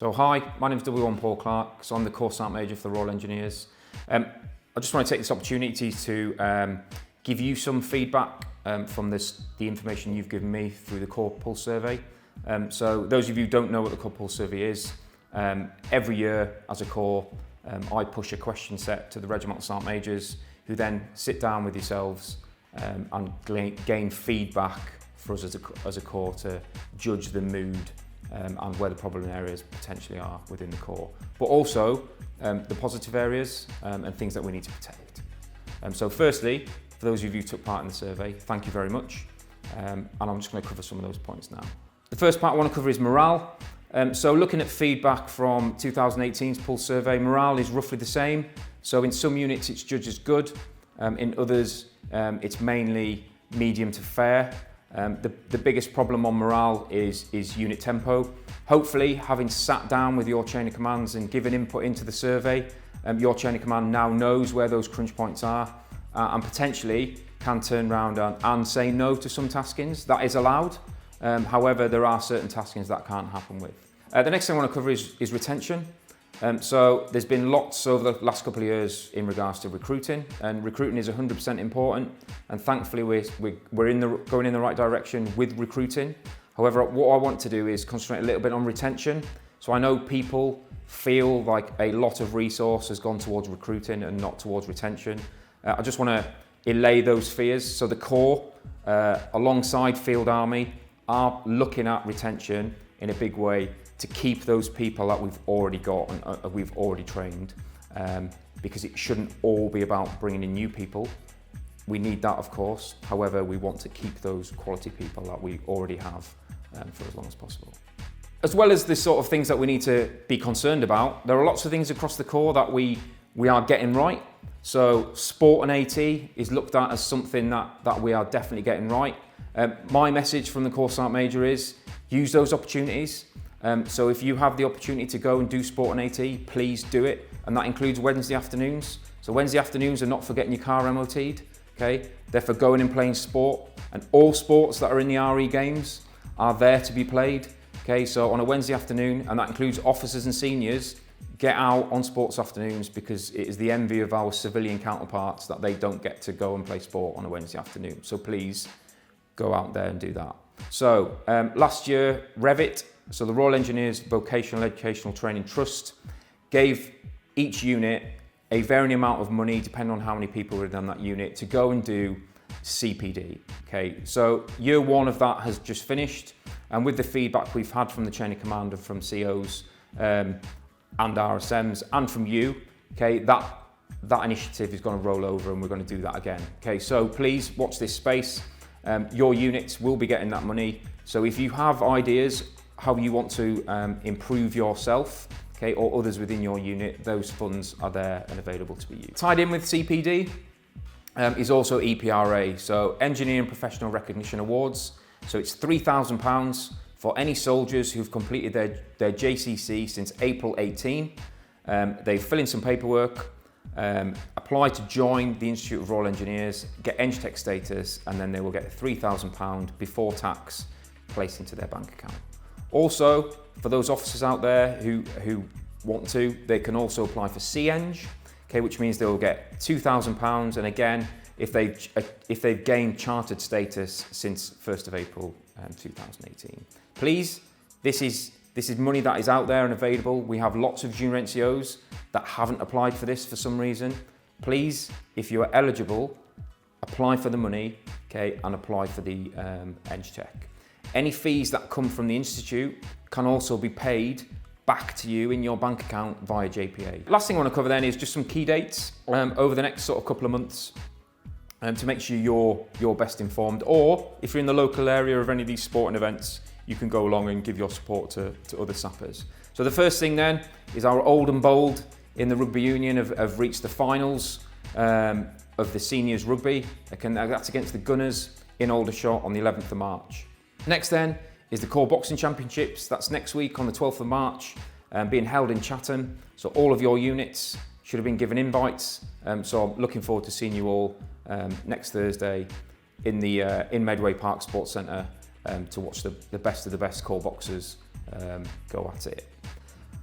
So hi, my name is W1 Paul Clark, so I'm the Corps Sergeant Major for the Royal Engineers. I just want to take this opportunity to give you some feedback from the information you've given me through the Corps Pulse Survey. So those of you who don't know what the Corps Pulse Survey is, every year as a Corps, I push a question set to the Regimental Sergeant Majors who then sit down with yourselves and gain feedback for us as a Corps to judge the mood and where the problem areas potentially are within the Corps, but also the positive areas and things that we need to protect. So firstly, for those of you who took part in the survey, thank you very much, and I'm just going to cover some of those points now. The first part I want to cover is morale. So looking at feedback from 2018's Pulse Survey, morale is roughly the same. So in some units it's judged as good, in others it's mainly medium to fair. The biggest problem on morale is unit tempo. Hopefully, having sat down with your chain of commands and given input into the survey, your chain of command now knows where those crunch points are and potentially can turn around and say no to some taskings. That is allowed. However, there are certain taskings that can't happen with. The next thing I want to cover is retention. So there's been lots over the last couple of years in regards to recruiting, and recruiting is 100% important, and thankfully we're going in the right direction with recruiting. However, what I want to do is concentrate a little bit on retention. So I know people feel like a lot of resource has gone towards recruiting and not towards retention. I just want to allay those fears. So the Corps, alongside Field Army, are looking at retention in a big way to keep those people that we've already got and we've already trained, because it shouldn't all be about bringing in new people. We need that, of course. However, we want to keep those quality people that we already have for as long as possible. As well as the sort of things that we need to be concerned about, there are lots of things across the Corps that we are getting right. So sport and AT is looked at as something that we are definitely getting right. My message from the Corps Sergeant Major is use those opportunities. So if you have the opportunity to go and do sport and AT, please do it. And that includes Wednesday afternoons. So Wednesday afternoons are not for getting your car MOT'd, okay? They're for going and playing sport. And all sports that are in the RE games are there to be played, okay? So on a Wednesday afternoon, and that includes officers and seniors, get out on sports afternoons, because it is the envy of our civilian counterparts that they don't get to go and play sport on a Wednesday afternoon. So please go out there and do that. So last year, Revit, so the Royal Engineers Vocational Educational Training Trust, gave each unit a varying amount of money, depending on how many people were in that unit, to go and do CPD. Okay, so year one of that has just finished, and with the feedback we've had from the chain of command and from COs and RSMs and from you, okay, that initiative is going to roll over and we're going to do that again. Okay, so please watch this space. Your units will be getting that money. So if you have ideas how you want to improve yourself, okay, or others within your unit, those funds are there and available to be used. Tied in with CPD is also EPRA, so Engineering Professional Recognition Awards. So it's £3,000 for any soldiers who've completed their JCC since April 18. They fill in some paperwork, apply to join the Institute of Royal Engineers, get EngTech status, and then they will get £3,000 before tax placed into their bank account. Also, for those officers out there who want to, they can also apply for CEng, okay, which means they will get £2,000. And again, if they've gained chartered status since 1st of April 2018. Please, this is money that is out there and available. We have lots of junior NCOs that haven't applied for this for some reason. Please, if you are eligible, apply for the money, okay, and apply for the EngTech. Any fees that come from the Institute can also be paid back to you in your bank account via JPA. Last thing I want to cover then is just some key dates over the next sort of couple of months to make sure you're best informed, or if you're in the local area of any of these sporting events, you can go along and give your support to other sappers. So the first thing then is our old and bold in the Rugby Union have reached the finals of the Seniors Rugby. That's against the Gunners in Aldershot on the 11th of March. Next then is the Corps Boxing Championships. That's next week on the 12th of March, being held in Chatham. So all of your units should have been given invites. So I'm looking forward to seeing you all next Thursday in Medway Park Sports Centre to watch the best of the best Corps boxers go at it.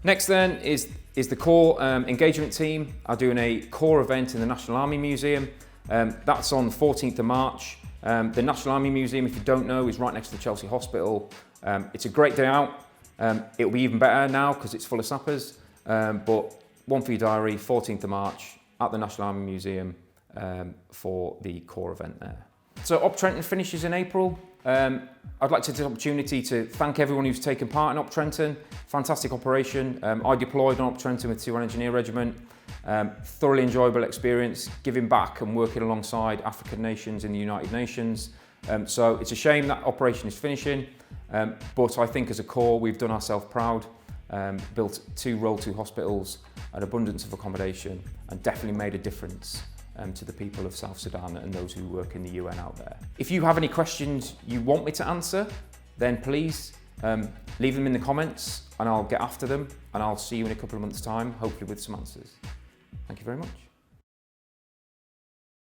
Next then is the Corps engagement team are doing a Corps event in the National Army Museum. That's on the 14th of March. The National Army Museum, if you don't know, is right next to the Chelsea Hospital. It's a great day out. It'll be even better now because it's full of sappers. But one for your diary, 14th of March at the National Army Museum for the Corps event there. So Op Trenton finishes in April. I'd like to take the opportunity to thank everyone who's taken part in Op Trenton. Fantastic operation. I deployed on Op Trenton with 2 Engineer Regiment. Thoroughly enjoyable experience, giving back and working alongside African nations in the United Nations. So it's a shame that operation is finishing, but I think as a Corps we've done ourselves proud. Built 2 Roll 2 hospitals, an abundance of accommodation, and definitely made a difference to the people of South Sudan and those who work in the UN out there. If you have any questions you want me to answer, then please leave them in the comments and I'll get after them, and I'll see you in a couple of months' time, hopefully with some answers. Thank you very much.